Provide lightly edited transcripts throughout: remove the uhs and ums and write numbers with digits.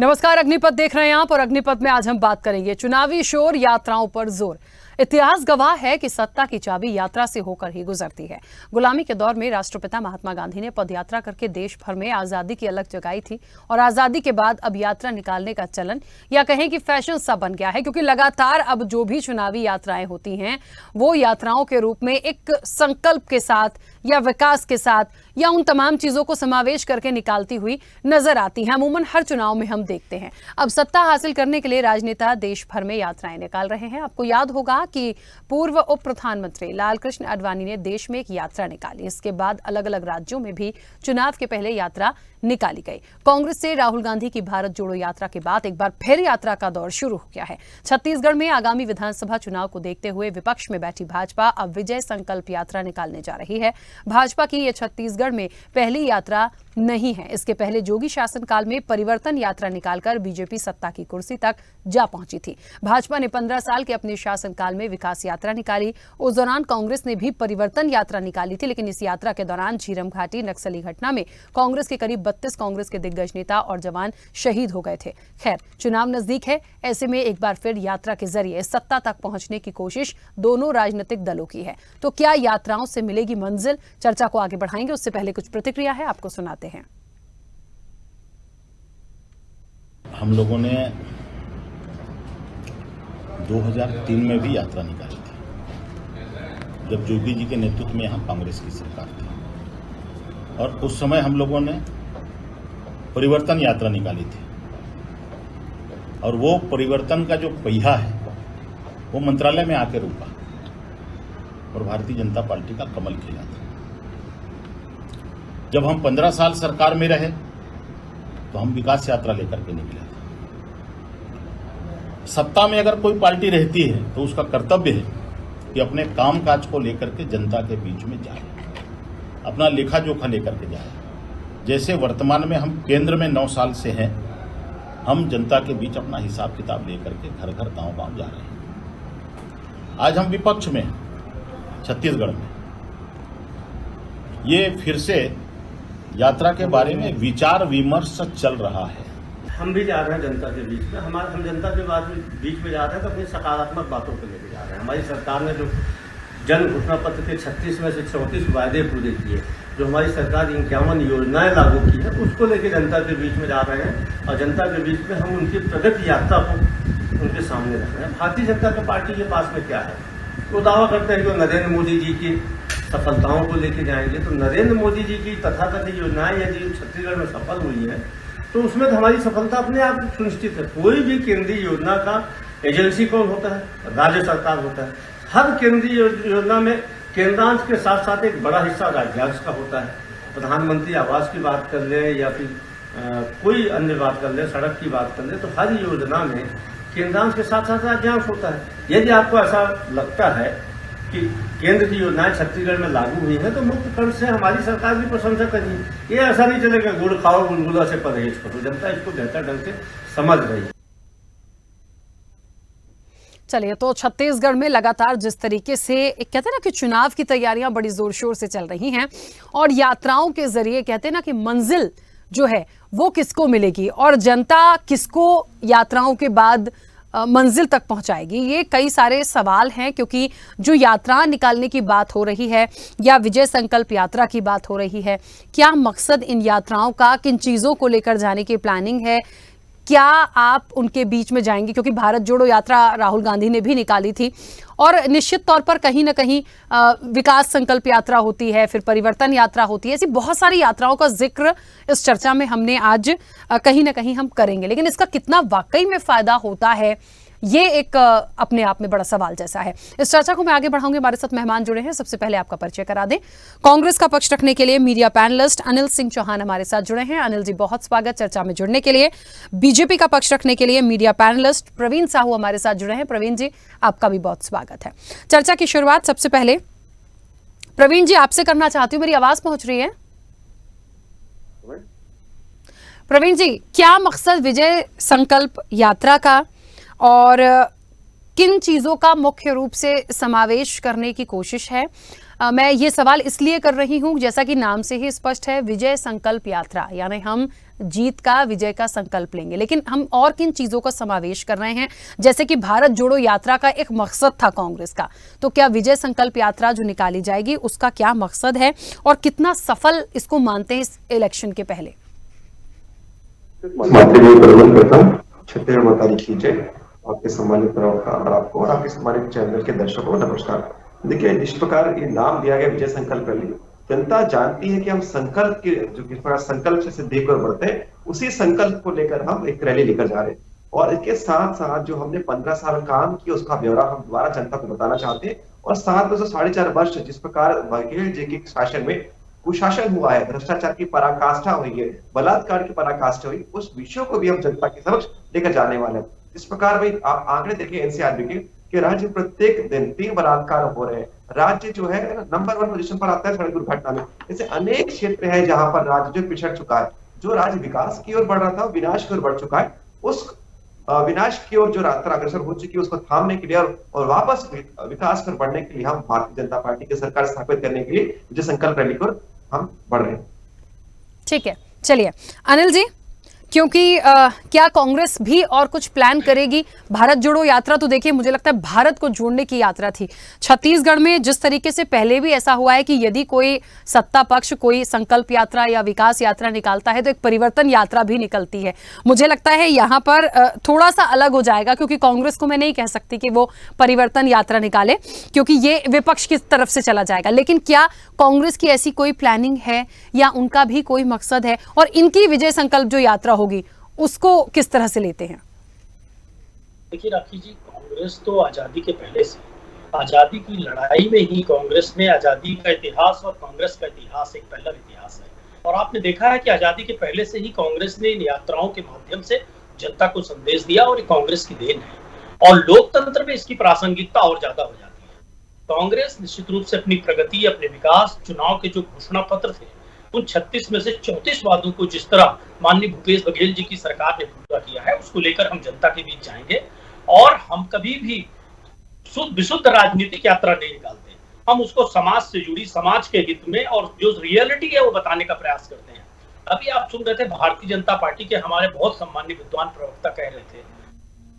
नमस्कार, अग्निपथ देख रहे हैं आप और अग्निपथ में आज हम बात करेंगे चुनावी शोर, यात्राओं पर जोर। इतिहास गवाह है कि सत्ता की चाबी यात्रा से होकर ही गुजरती है। गुलामी के दौर में राष्ट्रपिता महात्मा गांधी ने पदयात्रा करके देश भर में आजादी की अलख जगाई थी और आजादी के बाद अब यात्रा निकालने का चलन या कहें कि फैशन सा बन गया है, क्योंकि लगातार अब जो भी चुनावी यात्राएं होती हैं वो यात्राओं के रूप में एक संकल्प के साथ या विकास के साथ या उन तमाम चीजों को समावेश करके निकालती हुई नजर आती हैं। अमूमन हर चुनाव में हम देखते हैं अब सत्ता हासिल करने के लिए राजनेता देश भर में यात्राएं निकाल रहे हैं। आपको याद होगा कि पूर्व उप प्रधानमंत्री लाल कृष्ण आडवाणी ने देश में एक यात्रा निकाली। इसके बाद अलग अलग राज्यों में भी चुनाव के पहले यात्रा निकाली गई। कांग्रेस से राहुल गांधी की भारत जोड़ो यात्रा के बाद एक बार फिर यात्रा का दौर शुरू हो गया है। छत्तीसगढ़ में आगामी विधानसभा चुनाव को देखते हुए विपक्ष में बैठी भाजपा अब विजय संकल्प यात्रा निकालने जा रही है। भाजपा की यह छत्तीसगढ़ में पहली यात्रा नहीं है। इसके पहले जोगी शासनकाल में परिवर्तन यात्रा निकालकर बीजेपी सत्ता की कुर्सी तक जा पहुंची थी। भाजपा ने 15 साल के अपने शासनकाल में विकास यात्रा निकाली। उस दौरान कांग्रेस ने भी परिवर्तन यात्रा निकाली थी, लेकिन इस यात्रा के दौरान झीरम घाटी नक्सली घटना में कांग्रेस के करीब 32 कांग्रेस के दिग्गज नेता और जवान शहीद हो गए थे। खैर, चुनाव नजदीक है, ऐसे में एक बार फिर यात्रा के जरिए सत्ता तक पहुंचने की कोशिश दोनों राजनीतिक दलों की है। तो क्या यात्राओं से मिलेगी मंजिल? चर्चा को आगे बढ़ाएंगे, उससे पहले कुछ प्रतिक्रिया है, आपको सुनाते हैं। हम लोगों ने 2003 में भी यात्रा निकाली थी, जब जोगी जी के नेतृत्व में यहाँ कांग्रेस की सरकार थी, और उस समय हम लोगों ने परिवर्तन यात्रा निकाली थी। और वो परिवर्तन का जो पहिया है वो मंत्रालय में आके रुका और भारतीय जनता पार्टी का कमल खिला था। जब हम 15 साल सरकार में रहे तो हम विकास यात्रा लेकर के निकले थे। सत्ता में अगर कोई पार्टी रहती है तो उसका कर्तव्य है कि अपने काम काज को लेकर के जनता के बीच में जाए, अपना लेखा जोखा लेकर के जाए। जैसे वर्तमान में हम केंद्र में 9 साल से हैं, हम जनता के बीच अपना हिसाब किताब लेकर के घर घर गांव गांव जा रहे हैं। आज हम विपक्ष में छत्तीसगढ़ में ये फिर से यात्रा के बारे में विचार विमर्श चल रहा है। हम भी जा रहे हैं जनता के बीच में। हम जनता के बीच में जा रहे हैं तो अपनी सकारात्मक बातों को लेकर जा रहे हैं। हमारी सरकार ने जो जन घोषणा पत्र के 36 में से 34 वायदे पूरे किए, जो हमारी सरकार 51 योजनाएं लागू की है, उसको लेकर जनता के बीच में जा रहे हैं और जनता के बीच में हम उनकी प्रगति यात्रा को उनके सामने रख रहे हैं। भारतीय जनता पार्टी के पास में क्या है? वो दावा करते हैं कि वो नरेंद्र मोदी जी की सफलताओं को लेके जाएंगे। तो नरेंद्र मोदी जी की तथाकथित योजनाएं यदि छत्तीसगढ़ में सफल हुई है तो उसमें तो हमारी सफलता अपने आप सुनिश्चित है। कोई भी केंद्रीय योजना का एजेंसी कौन होता है? राज्य सरकार होता है। हर केंद्रीय योजना में केंद्रांश के साथ साथ एक बड़ा हिस्सा राज्यांश का होता है। प्रधानमंत्री आवास की बात कर ले या फिर कोई अन्य बात कर ले, सड़क की बात कर ले, तो हर योजना में केंद्रांश के साथ साथ राज्यांश होता है। यदि आपको ऐसा लगता है कि केंद्र की योजनाएं छत्तीसगढ़ में लागू हुई है तो मुक्त कंठ से हमारी सरकार की प्रशंसा करिए। ये ऐसा नहीं चलेगा गुड़ खाओ गुलगुला से परहेज करो। जनता इसको बेहतर ढंग से समझ रही है। चलिए, तो छत्तीसगढ़ में लगातार जिस तरीके से कहते हैं ना कि चुनाव की तैयारियां बड़ी जोर शोर से चल रही हैं और यात्राओं के जरिए कहते हैं ना कि मंजिल जो है वो किसको मिलेगी और जनता किसको यात्राओं के बाद मंजिल तक पहुंचाएगी, ये कई सारे सवाल हैं। क्योंकि जो यात्रा निकालने की बात हो रही है या विजय संकल्प यात्रा की बात हो रही है, क्या मकसद इन यात्राओं का, किन चीज़ों को लेकर जाने की प्लानिंग है, क्या आप उनके बीच में जाएंगे? क्योंकि भारत जोड़ो यात्रा राहुल गांधी ने भी निकाली थी और निश्चित तौर पर कहीं ना कहीं विकास संकल्प यात्रा होती है, फिर परिवर्तन यात्रा होती है। ऐसी बहुत सारी यात्राओं का जिक्र इस चर्चा में हमने आज कहीं ना कहीं हम करेंगे, लेकिन इसका कितना वाकई में फायदा होता है ये एक अपने आप में बड़ा सवाल जैसा है। इस चर्चा को मैं आगे बढ़ाऊंगी। हमारे साथ मेहमान जुड़े हैं, सबसे पहले आपका परिचय करा दें। कांग्रेस का पक्ष रखने के लिए मीडिया पैनलिस्ट अनिल सिंह चौहान हमारे साथ जुड़े हैं। अनिल जी, बहुत स्वागत चर्चा में जुड़ने के लिए। बीजेपी का पक्ष रखने के लिए मीडिया पैनलिस्ट प्रवीण साहू हमारे साथ जुड़े हैं। प्रवीण जी, आपका भी बहुत स्वागत है। चर्चा की शुरुआत सबसे पहले प्रवीण जी आपसे करना चाहती हूँ। मेरी आवाज पहुंच रही है? प्रवीण जी, क्या मकसद विजय संकल्प यात्रा का और किन चीज़ों का मुख्य रूप से समावेश करने की कोशिश है? मैं ये सवाल इसलिए कर रही हूं, जैसा कि नाम से ही स्पष्ट है, विजय संकल्प यात्रा, यानी हम जीत का, विजय का संकल्प लेंगे। लेकिन हम और किन चीजों का समावेश कर रहे हैं? जैसे कि भारत जोड़ो यात्रा का एक मकसद था कांग्रेस का, तो क्या विजय संकल्प यात्रा जो निकाली जाएगी उसका क्या मकसद है और कितना सफल इसको मानते हैं इस इलेक्शन के पहले? छत्तीसगढ़ माता की जय। आपके सम्मानित प्रवक्ता आपको और आपके सम्मानित चैनल के दर्शकों को नमस्कार। देखिए, जिस प्रकार ये नाम दिया गया विजय संकल्प रैली, जनता जानती है कि हम संकल्प के जो किस प्रकार संकल्प से सिद्धि को बढ़ते हैं, उसी संकल्प को लेकर हम एक रैली लेकर जा रहे हैं। और इसके साथ साथ जो हमने 15 साल काम किया उसका ब्यौरा हम दोबारा जनता को बताना चाहते हैं। और साथ में 4.5 वर्ष जिस प्रकार बघेल जी के शासन में कुशासन हुआ है, भ्रष्टाचार की पराकाष्ठा हुई है, बलात्कार की पराकाष्ठा हुई, उस विषयों को भी हम जनता के समक्ष लेकर जाने वाले हैं। इस प्रकार भाई आप आंकड़े देखिए एनसीआरबी के कि राज्य प्रत्येक दिन 3 बलात्कार हो रहे हैं। राज्य जो है नंबर 1 पोजीशन पर आता है सड़क दुर्घटना में। ऐसे अनेक क्षेत्र है जहां पर राज्य जो पिछड़ चुका है, जो राज्य विकास की ओर बढ़ रहा था विनाश की ओर बढ़ चुका है, उस विनाश की ओर जो यात्रा अग्रसर हो चुकी है उसको थामने के लिए और वापस विकास कर बढ़ने के लिए हम भारतीय जनता पार्टी की सरकार स्थापित करने के लिए जो संकल्प रैली को हम बढ़ रहे हैं। ठीक है, चलिए अनिल जी, क्योंकि क्या कांग्रेस भी और कुछ प्लान करेगी? भारत जोड़ो यात्रा तो देखिए मुझे लगता है भारत को जोड़ने की यात्रा थी। छत्तीसगढ़ में जिस तरीके से पहले भी ऐसा हुआ है कि यदि कोई सत्ता पक्ष कोई संकल्प यात्रा या विकास यात्रा निकालता है तो एक परिवर्तन यात्रा भी निकलती है। मुझे लगता है यहाँ पर थोड़ा सा अलग हो जाएगा, क्योंकि कांग्रेस को मैं नहीं कह सकती कि वो परिवर्तन यात्रा निकाले, क्योंकि ये विपक्ष की तरफ से चला जाएगा। लेकिन क्या कांग्रेस की ऐसी कोई प्लानिंग है या उनका भी कोई मकसद है? और इनकी विजय संकल्प जो यात्रा होगी उसको किस तरह से लेते हैं? देखिए राखी जी, कांग्रेस तो आजादी के पहले से, आजादी की लड़ाई में ही कांग्रेस ने आजादी का इतिहास और कांग्रेस का इतिहास एक पहला इतिहास है। और आपने देखा है कि आजादी के पहले से ही कांग्रेस ने इन यात्राओं के माध्यम से जनता को संदेश दिया और ये कांग्रेस की देन है। और लोकतंत्र में इसकी प्रासंगिकता और ज्यादा हो जाती है। कांग्रेस निश्चित रूप से अपनी प्रगति, अपने विकास, चुनाव के जो घोषणा पत्र थे उन 36 में से 34 वादों को जिस तरह माननीय भूपेश बघेल जी की सरकार ने पूरा किया है उसको लेकर हम जनता के बीच जाएंगे। और हम कभी भी विशुद्ध राजनीतिक यात्रा नहीं निकालते, हम उसको समाज से जुड़ी, समाज के हित में और जो रियलिटी है वो बताने का प्रयास करते हैं। अभी आप सुन रहे थे भारतीय जनता पार्टी के हमारे बहुत सम्मानित विद्वान प्रवक्ता कह रहे थे,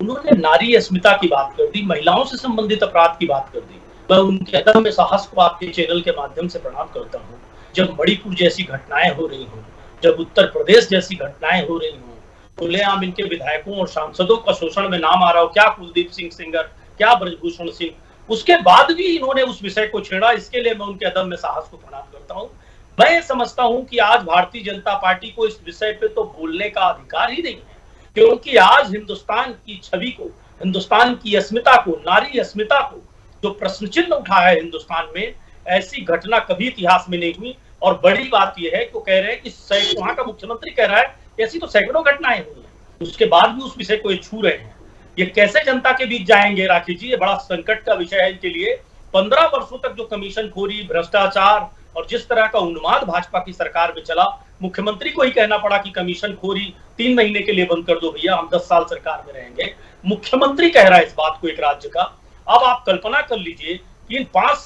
उन्होंने नारी अस्मिता की बात कर दी, महिलाओं से संबंधित अपराध की बात कर दी। मैं उनके अदम्य साहस को आपके चैनल के माध्यम से प्रणाम करता हूँ। जब मणिपुर जैसी घटनाएं हो रही हों, जब उत्तर प्रदेश जैसी घटनाएं हो रही हों, खुलेआम इनके विधायकों और सांसदों का शोषण में नाम आ रहा हो, क्या कुलदीप सिंह सेंगर, क्या ब्रजभूषण सिंह, उसके बाद भी इन्होंने उस विषय को छेड़ा। इसके लिए मैं उनके अदम्य साहस को प्रणाम करता हूँ। मैं समझता हूँ कि आज भारतीय जनता पार्टी को इस विषय पे तो बोलने का अधिकार ही नहीं है, क्योंकि आज हिंदुस्तान की छवि को, हिंदुस्तान की अस्मिता को, नारी अस्मिता को जो प्रश्न चिन्ह उठा है हिंदुस्तान में, ऐसी घटना कभी इतिहास में नहीं हुई। और बड़ी बात यह है कि वो कह रहे हैं कि वहां का मुख्यमंत्री कह रहा है ऐसी तो सैकड़ों घटनाएं हुई हैं, उसके बाद भी उस विषय को छू रहे हैं। ये कैसे जनता के बीच जाएंगे राखी जी? ये बड़ा संकट का विषय है इनके लिए। 15 वर्षों तक जो कमीशन खोरी, भ्रष्टाचार और जिस तरह का उन्माद भाजपा की सरकार में चला, मुख्यमंत्री को ही कहना पड़ा कि कमीशन खोरी 3 महीने के लिए बंद कर दो भैया, हम 10 साल सरकार में रहेंगे। मुख्यमंत्री कह रहा है इस बात को एक राज्य का। अब आप कल्पना कर लीजिए कि इन 5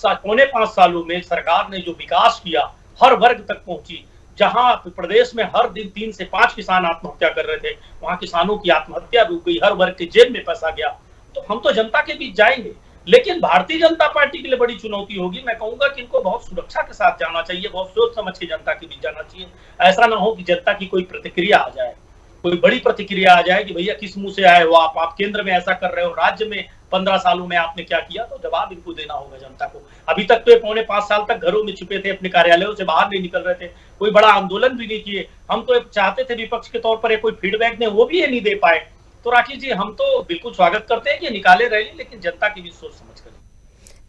सालों में सरकार ने जो विकास किया, हर वर्ग तक पहुंची। जहां प्रदेश में हर दिन 3 से 5 किसान आत्महत्या कर रहे थे, वहां किसानों की आत्महत्या रुक गई, हर वर्ग के जेब में पैसा गया। तो हम तो जनता के बीच जाएंगे, लेकिन भारतीय जनता पार्टी के लिए बड़ी चुनौती होगी। मैं कहूंगा कि इनको बहुत सुरक्षा के साथ जाना चाहिए, बहुत सोच समझ के जनता के बीच जाना चाहिए। ऐसा ना हो कि जनता की कोई प्रतिक्रिया आ जाए, कोई बड़ी प्रतिक्रिया आ जाए कि भैया किस मुंह से आए हो आप केंद्र में ऐसा कर रहे हो, राज्य में 15 सालों में आपने क्या किया। तो जवाब इनको देना होगा जनता को। अभी तक तो ये 4.5 साल तक घरों में छुपे थे, अपने कार्यालयों से बाहर नहीं निकल रहे थे, कोई बड़ा आंदोलन भी नहीं किए। हम तो चाहते थे विपक्ष के तौर पर कोई फीडबैक ने, वो भी ये नहीं दे पाए। तो राखी जी, हम तो बिल्कुल स्वागत करते हैं कि निकाले रैली, लेकिन जनता की भी सोच समझ कर।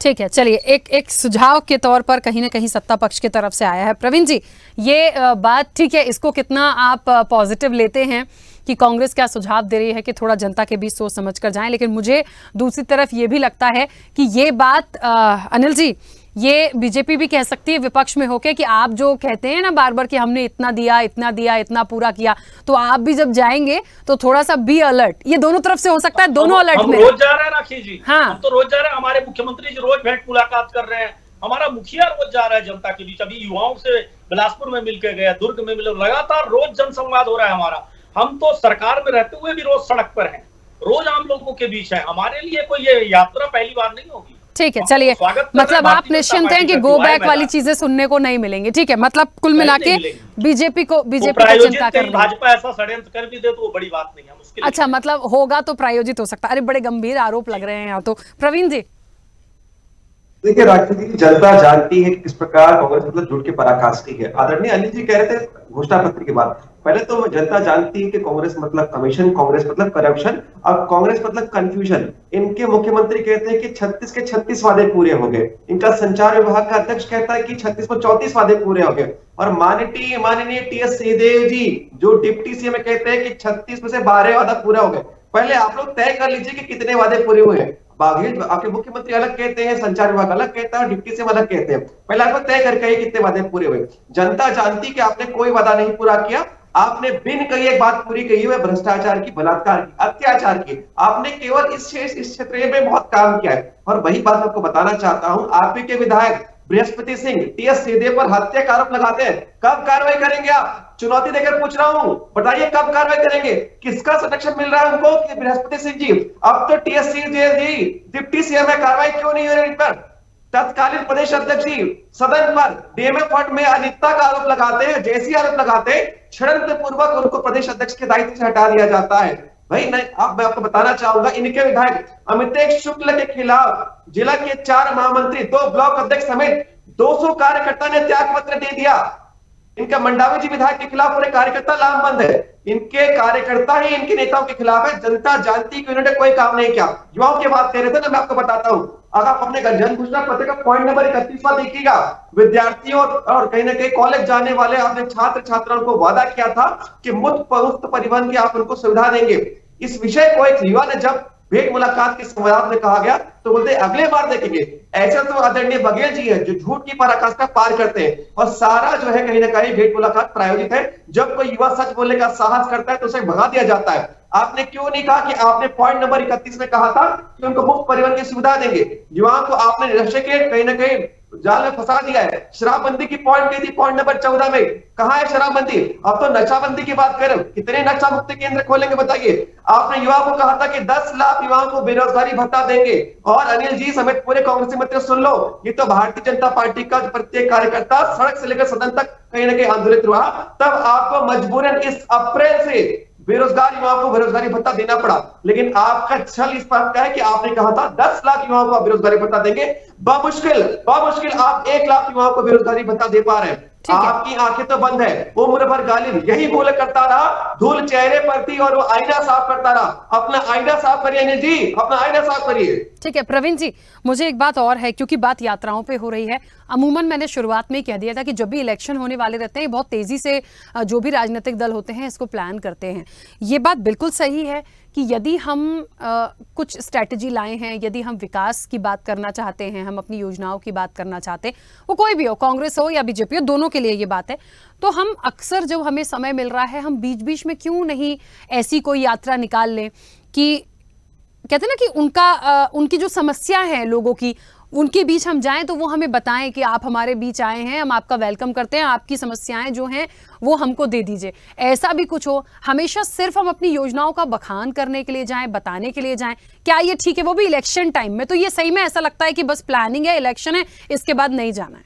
ठीक है, चलिए एक सुझाव के तौर पर कहीं ना कहीं सत्ता पक्ष की तरफ से आया है। प्रवीण जी, ये बात ठीक है, इसको कितना आप पॉजिटिव लेते हैं कि कांग्रेस क्या सुझाव दे रही है कि थोड़ा जनता के बीच सोच समझ कर जाएं? लेकिन मुझे दूसरी तरफ ये भी लगता है कि ये बात अनिल जी, ये बीजेपी भी कह सकती है विपक्ष में होके कि आप जो कहते हैं ना बार बार कि हमने इतना दिया, इतना दिया, इतना पूरा किया, तो आप भी जब जाएंगे तो थोड़ा सा बी अलर्ट। ये दोनों तरफ से हो सकता है, दोनों अलर्ट में। रोज जा रहे हैं राखी जी, हाँ, हम तो रोज जा रहे हैं। हमारे मुख्यमंत्री जी रोज भेंट मुलाकात कर रहे हैं, हमारा मुखिया रोज जा रहा है जनता के बीच, अभी युवाओं से बिलासपुर में मिलकर गया, दुर्ग में मिले, लगातार रोज जनसंवाद हो रहा है हमारा। हम तो सरकार में रहते हुए भी रोज सड़क पर हैं, रोज आम लोगों के बीच है। हमारे लिए कोई ये यात्रा पहली बार नहीं होगी। ठीक है, चलिए, मतलब आप निश्चिंत हैं कि गो बैक वाली चीजें सुनने को नहीं मिलेंगी। ठीक है, मतलब कुल मिला के बीजेपी को चिंता कर रही है। भाजपा ऐसा षड्यंत्र कर भी दे तो वो बड़ी बात नहीं है, मुश्किल। अच्छा, मतलब होगा तो प्रायोजित हो सकता है। अरे बड़े गंभीर आरोप लग रहे हैं यहाँ तो। प्रवीण जी, देखिए राष्ट्रपति की जनता जानती है कि किस प्रकार कांग्रेस मतलब जुट के पराकाष्ठी है। आदरणीय अनिल जी कह रहे थे घोषणा पत्र के बाद, पहले तो जनता जानती है कि कांग्रेस मतलब कमीशन, कांग्रेस मतलब करप्शन, अब कांग्रेस मतलब कंफ्यूजन। इनके मुख्यमंत्री कहते हैं कि 36 के 36 वादे पूरे हो गए। इनका संचार विभाग का अध्यक्ष कहता है कि 36 में 34 वादे पूरे हो गए। और माननीय टीएस सिंहदेव जी जो डिप्टी सीएम कहते हैं कि 36 में से 12 वादा पूरा हो गए। पहले आप लोग तय कर लीजिए कि कितने वादे पूरे हुए हैं। बाघेल आपके मुख्यमंत्री अलग कहते हैं, संचार विभाग अलग कहता है, डिप्टी सीएम अलग कहते हैं। पहले आपको तय करके कितने वादे पूरे हुए। जनता जानती कि आपने कोई वादा नहीं पूरा किया। आपने बिन कही एक बात पूरी कही हुई, भ्रष्टाचार की, बलात्कार की, अत्याचार की। आपने केवल इस क्षेत्र में बहुत काम किया है। और वही बात आपको बताना चाहता हूं, आप के विधायक बृहस्पति सिंह टीएस सिंहदेव पर हत्या का आरोप लगाते हैं। कब कार्रवाई करेंगे आप? चुनौती देकर पूछ रहा हूं, बताइए कब कार्रवाई करेंगे? किसका संरक्षण मिल रहा है उनको कि बृहस्पति सिंह जी? अब तो टीएस सिंहदेव जी डिप्टी सीएम है, कार्रवाई क्यों नहीं हो रही इन पर? तत्कालीन प्रदेश अध्यक्ष जी सदन पर डीएमएफ फंड में अनियमितता का आरोप लगाते हैं, जैसी आरोप लगाते हैं षड्यंत्र पूर्वक उनको प्रदेश अध्यक्ष के दायित्व से हटा दिया जाता है। भाई नहीं, अब मैं आपको बताना चाहूंगा, इनके विधायक अमितेश शुक्ल के खिलाफ जिला के 4 महामंत्री, 2 ब्लॉक अध्यक्ष समेत 200 कार्यकर्ता ने त्याग पत्र दे दिया। इनका मंडावी जी विधायक के खिलाफ पूरे कार्यकर्ता लामबंद है। इनके कार्यकर्ता ही इनके नेताओं के खिलाफ है। जनता जानती कि उन्होंने कोई काम नहीं किया। युवाओं की बात कह रहे थे ना, मैं आपको बताता हूं, अगर आप अपने जन घोषणा पत्र का पॉइंट नंबर 31वां देखिएगा, विद्यार्थियों और कहीं ना कहीं कॉलेज जाने वाले आपने छात्र छात्राओं को वादा किया था कि मुफ्त परिवहन की आप उनको सुविधा देंगे। इस विषय को एक युवा ने जब भेंट मुलाकात के संवाद में कहा गया तो बोलते अगले बार देखेंगे। ऐसा तो आदरणीय बघेल जी है जो झूठ की पराकाष्ठा पार करते हैं, और सारा जो है कहीं ना कहीं भेंट मुलाकात प्रायोजित है। जब कोई युवा सच बोलने का साहस करता है तो उसे भगा दिया जाता है। आपने क्यों नहीं कहा कि आपने पॉइंट नंबर 31 में कहा था कि उनको मुफ्त परिवहन की सुविधा देंगे? युवाओं को आपने नशे के कहीं ना कहीं जाल में फंसा दिया है। शराबबंदी की पॉइंट कही थी पॉइंट नंबर 14 में, कहां है शराबबंदी? अब तो नशाबंदी की बात करें, कितने नशा मुक्ति केंद्र खोलेंगे बताइए? आपने युवाओं को कहा था कि 10 लाख युवाओं को बेरोजगारी भत्ता देंगे। और अनिल जी समेत पूरे कांग्रेसी मित्र सुन लो, ये तो भारतीय जनता पार्टी का प्रत्येक कार्यकर्ता सड़क से लेकर सदन तक कहीं ना कहीं आंदोलित हुआ, तब आपको मजबूरन इस अप्रैल से बेरोजगार युवाओं को बेरोजगारी भत्ता देना पड़ा। लेकिन आपका छल इस बात का है कि आपने कहा था 10 लाख युवाओं को बेरोजगारी भत्ता देंगे। बमुश्किल आप 1 लाख युवाओं को बेरोजगारी भत्ता दे पा रहे हैं। आपकी आंखें तो बंद है। उम्र भर गालिब यही बोल करता रहा, धूल चेहरे पर थी और वो आईना साफ करता रहा। अपना आईना साफ करिए अनिल जी, अपना आईना साफ करिए। ठीक है प्रवीण जी, मुझे एक बात और है, क्योंकि बात यात्राओं पे हो रही है। अमूमन मैंने शुरुआत में ही कह दिया था कि जब भी इलेक्शन होने वाले रहते हैं, बहुत तेजी से जो भी राजनीतिक दल होते हैं इसको प्लान करते हैं। ये बात बिल्कुल सही है कि यदि हम कुछ स्ट्रैटेजी लाए हैं, यदि हम विकास की बात करना चाहते हैं, हम अपनी योजनाओं की बात करना चाहते हैं, वो कोई भी हो, कांग्रेस हो या बीजेपी हो, दोनों के लिए ये बात है, तो हम अक्सर जब हमें समय मिल रहा है, हम बीच बीच में क्यों नहीं ऐसी कोई यात्रा निकाल लें कि कहते हैं ना कि उनकी जो समस्या है लोगों की, उनके बीच हम जाएं तो वो हमें बताएं कि आप हमारे बीच आए हैं, हम आपका वेलकम करते हैं, आपकी समस्याएं जो हैं वो हमको दे दीजिए। ऐसा भी कुछ हो। हमेशा सिर्फ हम अपनी योजनाओं का बखान करने के लिए जाएं, बताने के लिए जाएं, क्या ये ठीक है? वो भी इलेक्शन टाइम में, तो ये सही में ऐसा लगता है कि बस प्लानिंग है, इलेक्शन है, इसके बाद नहीं जाना है।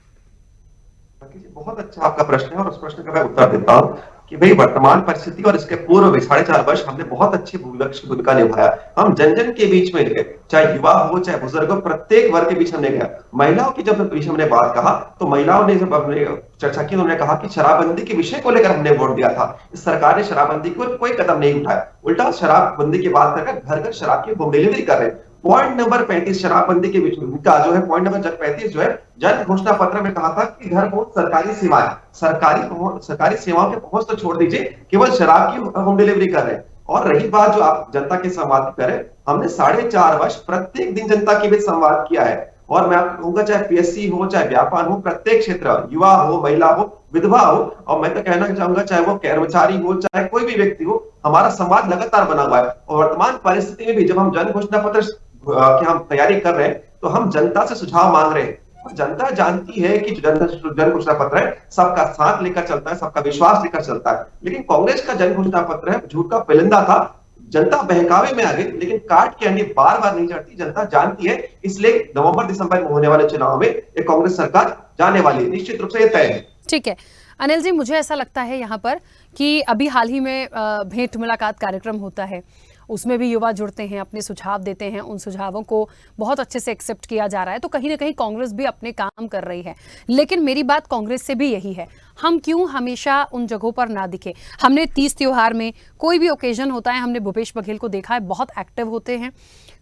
बहुत अच्छा आपका प्रश्न है और उस प्रश्न का मैं उत्तर देता हूं कि भाई वर्तमान परिस्थिति और इसके पूर्व में 4.5 वर्ष हमने बहुत अच्छी भूमिका निभाया। हम जन जन के बीच में गए, चाहे युवा हो चाहे बुजुर्ग हो, प्रत्येक वर्ग के बीच हमने गया। महिलाओं की जब बीच हमने बात कहा तो महिलाओं ने जब हमने चर्चा की, उन्होंने कहा कि शराबबंदी के विषय को लेकर हमने वोट दिया था। इस सरकार ने शराबबंदी को कोई कदम नहीं उठाया, उल्टा शराबबंदी की बात करके घर घर शराब की होम डिलीवरी कर रहे हैं। पॉइंट नंबर 35 शराबबंदी के बीच का जो है पॉइंट नंबर 35 जो है जन घोषणा पत्र में कहा था कि घर पहुंच सरकारी सेवाएं, सरकारी सेवाओं के पहुंच तो छोड़ दीजिए, केवल शराब की होम डिलीवरी कर रहे हैं। और रही बात जो आप जनता के संवाद की करें, हमने 4.5 वर्ष प्रत्येक दिन जनता के बीच संवाद किया है। और मैं आपको कहूंगा चाहे पीएससी हो, चाहे व्यापार हो, प्रत्येक क्षेत्र, युवा हो, महिला हो, विधवा हो, और मैं तो कहना चाहूंगा चाहे वो कर्मचारी हो, चाहे कोई भी व्यक्ति हो, हमारा संवाद लगातार बना हुआ है। और वर्तमान परिस्थिति में भी जब हम जन घोषणा पत्र की हम तैयारी कर रहे हैं तो हम जनता से सुझाव मांग रहे हैं जनता जानती है कि जन घोषणा पत्र है सबका साथ लेकर चलता है, सबका विश्वास लेकर चलता है। लेकिन कांग्रेस का जन घोषणा पत्र है झूठ का परिंदा था। जनता बहकावे में आ गई, लेकिन काट के अंडे बार बार नहीं चढ़ती। जनता जानती है, इसलिए नवंबर दिसंबर में होने वाले चुनाव में एक कांग्रेस सरकार जाने वाली है, निश्चित रूप से यह तय है। ठीक है अनिल जी, मुझे ऐसा लगता है यहाँ पर कि अभी हाल ही में भेंट मुलाकात कार्यक्रम होता है, उसमें भी युवा जुड़ते हैं, अपने सुझाव देते हैं, उन सुझावों को बहुत अच्छे से एक्सेप्ट किया जा रहा है, तो कहीं ना कहीं कांग्रेस भी अपने काम कर रही है। लेकिन मेरी बात कांग्रेस से भी यही है, हम क्यों हमेशा उन जगहों पर ना दिखे। हमने 30 त्योहार में कोई भी ओकेजन होता है, हमने भूपेश बघेल को देखा है, बहुत एक्टिव होते हैं।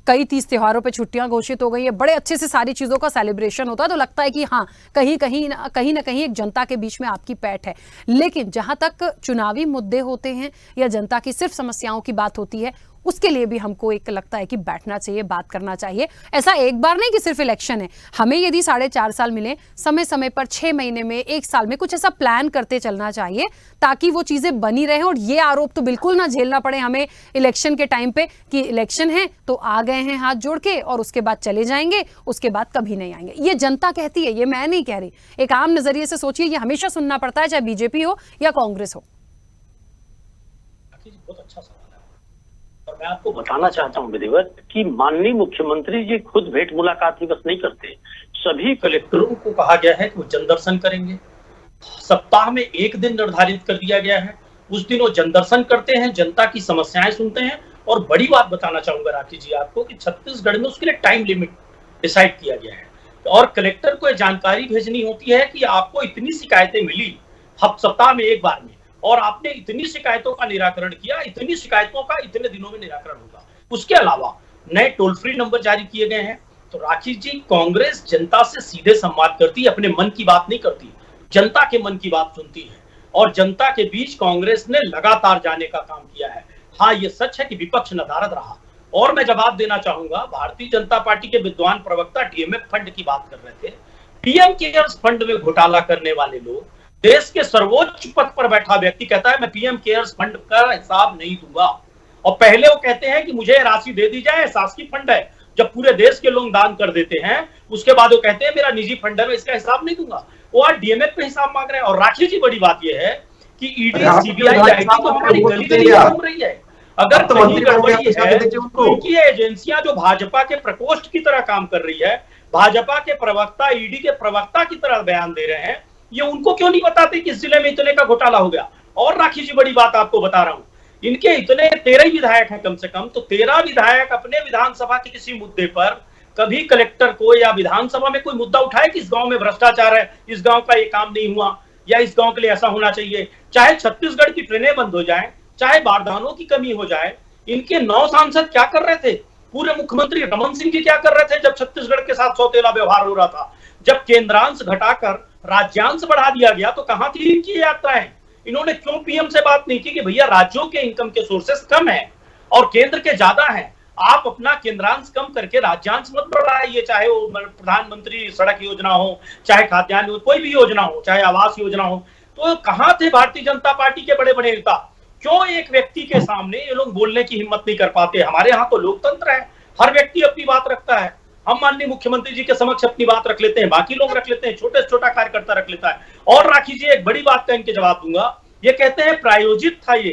कई 30 त्योहारों पे छुट्टियां घोषित हो गई है, बड़े अच्छे से सारी चीज़ों का सेलिब्रेशन होता है, तो लगता है कि हाँ कहीं ना कहीं एक जनता के बीच में आपकी पैठ है। लेकिन जहां तक चुनावी मुद्दे होते हैं या जनता की सिर्फ समस्याओं की बात होती है, उसके लिए भी हमको एक लगता है कि बैठना चाहिए, बात करना चाहिए। ऐसा एक बार नहीं कि सिर्फ इलेक्शन है, हमें यदि 4.5 साल मिले, समय समय पर 6 महीने में, 1 साल में कुछ ऐसा प्लान करते चलना चाहिए ताकि वो चीजें बनी रहें। और ये आरोप तो बिल्कुल ना झेलना पड़े हमें इलेक्शन के टाइम पे कि इलेक्शन है तो आ गए हैं हाथ जोड़ के और उसके बाद चले जाएंगे, उसके बाद कभी नहीं आएंगे। ये जनता कहती है, ये मैं नहीं कह रही। एक आम नजरिए से सोचिए, ये हमेशा सुनना पड़ता है, चाहे बीजेपी हो या कांग्रेस हो। बहुत अच्छा सवाल है और मैं आपको बताना चाहता हूं विधिवत कि माननीय मुख्यमंत्री जी खुद भेंट मुलाकात ही बस नहीं करते, सभी कलेक्टरों को कहा गया है कि वो जनदर्शन करेंगे। सप्ताह में 1 दिन निर्धारित कर दिया गया है, उस दिन वो जनदर्शन करते हैं, जनता की समस्याएं सुनते हैं। और बड़ी बात बताना चाहूंगा राखी जी आपको कि छत्तीसगढ़ में उसके लिए टाइम लिमिट डिसाइड किया गया है और कलेक्टर को जानकारी भेजनी होती है कि आपको इतनी शिकायतें मिली सप्ताह में 1 बार में, और आपने इतनी शिकायतों का निराकरण किया, इतनी शिकायतों का इतने दिनों में निराकरण होगा। उसके अलावा नए टोल फ्री नंबर जारी किए गए हैं। तो राखी जी, कांग्रेस जनता से सीधे संवाद करती है, अपने मन की बात नहीं करती, जनता के मन की बात सुनती है और जनता के बीच कांग्रेस ने लगातार जाने का काम किया है। हाँ, ये सच है कि विपक्ष नदारद रहा। और मैं जवाब देना चाहूंगा, भारतीय जनता पार्टी के विद्वान प्रवक्ता डीएमएफ फंड की बात कर रहे थे। पीएम केयर्स फंड में घोटाला करने वाले लोग, देश के सर्वोच्च पद पर बैठा व्यक्ति कहता है मैं पीएम केयर्स फंड का हिसाब नहीं दूंगा, और पहले वो कहते हैं कि मुझे राशि दे दी जाए, शासकीय फंड है, जब पूरे देश के लोग दान कर देते हैं उसके बाद वो कहते हैं मेरा निजी फंड है, मैं इसका हिसाब नहीं दूंगा। वो आज डीएमएफ पे हिसाब मांग रहे हैं। और राखी जी, बड़ी बात यह है कि ईडी, सीबीआई, आईटी तो हमारी गली गली घूम रही है। अगर कहीं गड़बड़ी है तो इनकी एजेंसियां जो भाजपा के प्रकोष्ठ की तरह काम कर रही है, भाजपा के प्रवक्ता ईडी के प्रवक्ता की तरह बयान दे रहे हैं, ये उनको क्यों नहीं बताते कि इस जिले में इतने का घोटाला हो गया। और राखी जी, बड़ी बात आपको बता रहा हूं, इनके इतने 13 विधायक हैं कम से कम, तो 13 विधायक अपने विधानसभा के किसी मुद्दे पर कभी कलेक्टर को या विधानसभा में कोई मुद्दा उठाए कि इस गांव में भ्रष्टाचार है, इस गांव का ये काम नहीं हुआ, या इस गांव के लिए ऐसा होना चाहिए। चाहे छत्तीसगढ़ की ट्रेनें बंद हो जाए, चाहे बारदानों की कमी हो जाए, इनके 9 सांसद क्या कर रहे थे? पूरे मुख्यमंत्री रमन सिंह जी क्या कर रहे थे जब छत्तीसगढ़ के साथ सौतेला व्यवहार हो रहा था? जब केंद्रांश घटाकर राज्यांश बढ़ा दिया गया तो कहां थी इनकी यात्राएं? इन्होंने क्यों पीएम से बात नहीं की कि भैया राज्यों के इनकम के सोर्सेस कम है और केंद्र के ज्यादा हैं, आप अपना केंद्रांश कम करके राज्यांश मत बढ़ाइए, चाहे वो प्रधानमंत्री सड़क योजना हो, चाहे खाद्यान्न, कोई भी योजना हो, चाहे आवास योजना हो। तो कहां थे भारतीय जनता पार्टी के बड़े बड़े नेता? क्यों एक व्यक्ति के सामने ये लोग बोलने की हिम्मत नहीं कर पाते? हमारे यहाँ तो लोकतंत्र है, हर व्यक्ति अपनी बात रखता है। हम माननीय मुख्यमंत्री जी के समक्ष अपनी बात रख लेते हैं, बाकी लोग रख लेते हैं, छोटे से छोटा कार्यकर्ता रख लेता है। और राखी जी, एक बड़ी बात का इनके जवाब दूंगा, ये कहते हैं प्रायोजित था ये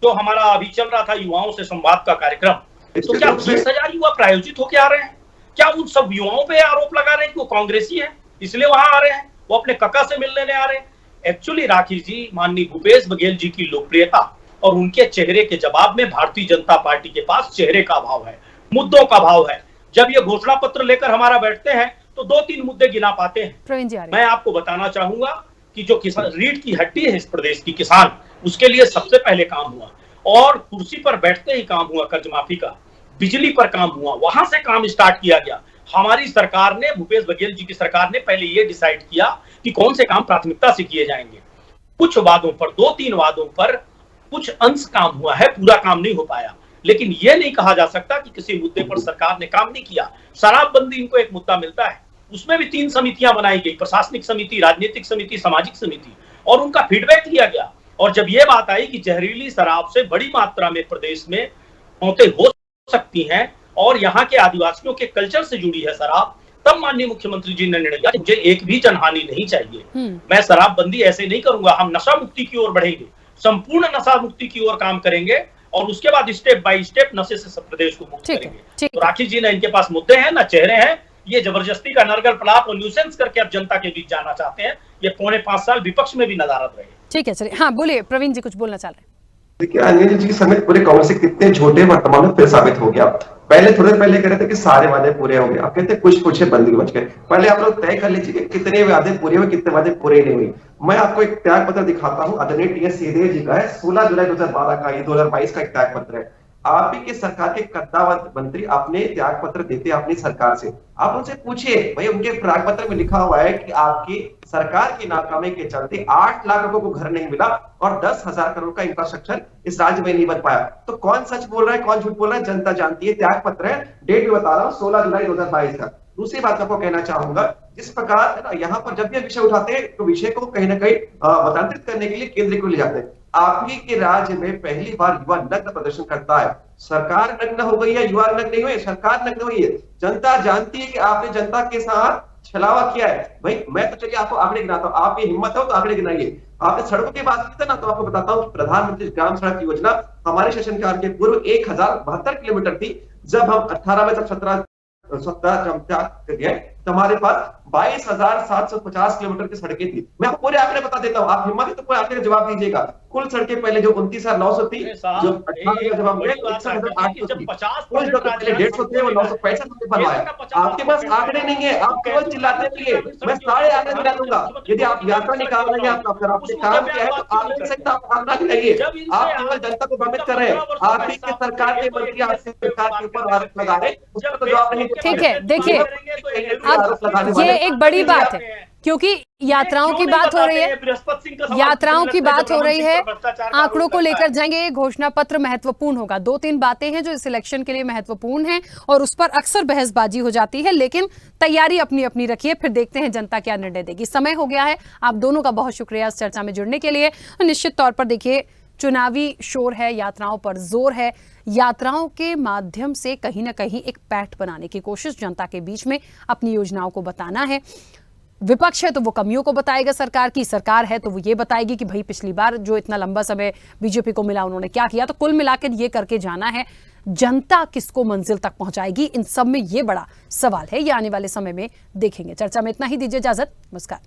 जो हमारा अभी चल रहा था युवाओं से संवाद का कार्यक्रम, तो क्या 20,000 युवा प्रायोजित होके आ रहे हैं? क्या उन सब युवाओं पे आरोप लगा रहे हैं कि वो कांग्रेसी है इसलिए वहां आ रहे हैं, वो अपने कका से मिल लेने आ रहे हैं? एक्चुअली राखी जी, माननीय भूपेश बघेल जी की लोकप्रियता और उनके चेहरे के जवाब में भारतीय जनता पार्टी के पास चेहरे का अभाव है, मुद्दों का अभाव है। जब ये घोषणा पत्र लेकर हमारा बैठते हैं तो 2-3 मुद्दे गिना पाते हैं। मैं आपको बताना चाहूंगा कि जो किसान रीढ़ की हड्डी है इस प्रदेश की, किसान, उसके लिए सबसे पहले काम हुआ, और कुर्सी पर बैठते ही काम हुआ कर्ज माफी का, बिजली पर काम हुआ, वहां से काम स्टार्ट किया गया। हमारी सरकार ने, भूपेश बघेल जी की सरकार ने पहले ये डिसाइड किया कि कौन से काम प्राथमिकता से किए जाएंगे। कुछ वादों पर, 2-3 वादों पर कुछ अंश काम हुआ है, पूरा काम नहीं हो पाया। लेकिन यह नहीं कहा जा सकता कि किसी मुद्दे पर सरकार ने काम नहीं किया। शराबबंदी इनको एक मुद्दा मिलता है, उसमें भी 3 समितियां बनाई गई, प्रशासनिक समिति, राजनीतिक समिति, सामाजिक समिति, और उनका फीडबैक लिया गया। और जब यह बात आई कि जहरीली शराब से बड़ी मात्रा में प्रदेश में मौतें हो सकती हैं और यहाँ के आदिवासियों के कल्चर से जुड़ी है शराब, तब माननीय मुख्यमंत्री जी ने निर्णय लिया कि मुझे एक भी जनहानि नहीं चाहिए, मैं शराबबंदी ऐसे नहीं करूंगा, हम नशा मुक्ति की ओर बढ़ेंगे, संपूर्ण नशा मुक्ति की ओर काम करेंगे और उसके बाद स्टेप बाय स्टेप नशे से प्रदेश को मुक्त करेंगे। तो राखी जी ने, इनके पास मुद्दे हैं ना चेहरे हैं, ये जबरदस्ती का नरगल प्रलाप और न्यूसेंस करके अब जनता के बीच जाना चाहते हैं। ये 4.5 साल विपक्ष में भी नदारद रहे। ठीक है, चलिए, हाँ बोलिए प्रवीण जी, कुछ बोलना चाह रहे हैं। देखिए अनिल जी समेत पूरे कांग्रेस के कितने झूठे वर्तमान में फिर साबित हो गया। पहले थोड़े पहले कह रहे थे कि सारे वादे पूरे हो गए, अब कहते कुछ बंदी बच गए। पहले आप लोग तय कर लीजिए कि कितने वादे पूरे हुए, कितने वादे पूरे नहीं हुए। मैं आपको एक त्याग पत्र दिखाता हूं, आदरणीय टीएस सिंहदेव जी का है, 16 जुलाई 2012 का, ये 2022 का एक त्याग पत्र है। आप ही की सरकार के कद्दावर मंत्री अपने त्याग पत्र देते अपनी सरकार से, आप उनसे पूछिए भाई, उनके त्याग पत्र में लिखा हुआ है कि आपकी सरकार की नाकामी के चलते 8 लाख लोगों को घर नहीं मिला और 10,000 करोड़ का इंफ्रास्ट्रक्चर इस राज्य में नहीं बन पाया। तो कौन सच बोल रहा है, कौन झूठ बोल रहा है, जनता जानती है। त्याग पत्र है, डेट भी बता रहा हूं, 16 जुलाई 2022 का। दूसरी बात आपको कहना चाहूंगा, जिस प्रकार यहाँ पर जब भी विषय उठाते हैं तो विषय को कहीं ना कहीं मतांतरित करने के लिए केंद्र को ले जाते हैं। आप ही के राज्य में पहली बार युवा नग्न प्रदर्शन करता है। सरकार नग्न हो गई है, युवा नग्न नहीं हुए, सरकार नग्न हुई है। जनता जानती है कि आपने जनता के साथ छलावा किया है। भाई मैं तो चलिए आपको आंकड़े गिनाता हूं, आप ये हिम्मत हो तो आंकड़े गिनाइए। आपने सड़कों की बात की थी ना, तो आपको बताता हूं प्रधानमंत्री ग्राम सड़क योजना हमारे शासनकाल के पूर्व 1072 किलोमीटर थी। जब हम 18 में, जब 17 तो हमारे पास 22,750 किलोमीटर की सड़कें थी। मैं आपको पूरे आंकड़े बता देता हूं, आप हिम्मत है तो पूरे आंकड़े जवाब दीजिएगा। कुल सड़कें पहले जो 29,900 थी, जो 18 में जब हम गए 61,800 थी, कुल जो पहले 150 थे वो 965 बनवाया। आपके पास आंकड़े नहीं है, आप केवल चिल्लाते रहिए। मैं सारे आंकड़े गिना दूंगा। यदि आप यात्रा निकाल रहे हैं, आपने काम किया है तो आंकड़े सहित आप आंकड़ा गिनाइए। आप केवल जनता को भ्रमित कर रहे हैं। आप ही के सरकार के मंत्री आपकी सरकार के ऊपर आरोप लगा रहे, उसका तो जवाब नहीं। ठीक है, देखिए अब ये एक बड़ी बात है, क्योंकि यात्राओं की बात हो रही है, यात्राओं की बात हो रही है, आंकड़ों को लेकर जाएंगे। घोषणा पत्र महत्वपूर्ण होगा। 2-3 बातें हैं जो इस इलेक्शन के लिए महत्वपूर्ण हैं और उस पर अक्सर बहसबाजी हो जाती है, लेकिन तैयारी अपनी अपनी रखिए, फिर देखते हैं जनता क्या निर्णय देगी। समय हो गया है। आप दोनों का बहुत शुक्रिया इस चर्चा में जुड़ने के लिए। निश्चित तौर पर देखिए, चुनावी शोर है, यात्राओं पर जोर है, यात्राओं के माध्यम से कहीं ना कहीं एक पैठ बनाने की कोशिश, जनता के बीच में अपनी योजनाओं को बताना है। विपक्ष है तो वो कमियों को बताएगा सरकार की, सरकार है तो वो ये बताएगी कि भाई पिछली बार जो इतना लंबा समय बीजेपी को मिला उन्होंने क्या किया। तो कुल मिलाकर ये करके जाना है। जनता किसको मंजिल तक पहुंचाएगी, इन सब में ये बड़ा सवाल है। ये आने वाले समय में देखेंगे। चर्चा में इतना ही, दीजिए इजाजत, नमस्कार।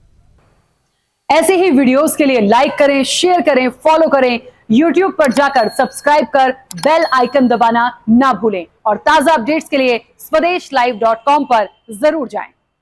ऐसे ही वीडियोस के लिए लाइक करें, शेयर करें, फॉलो करें। YouTube पर जाकर सब्सक्राइब कर बेल आइकन दबाना ना भूलें और ताजा अपडेट्स के लिए स्वदेशलाइव.com पर जरूर जाएं।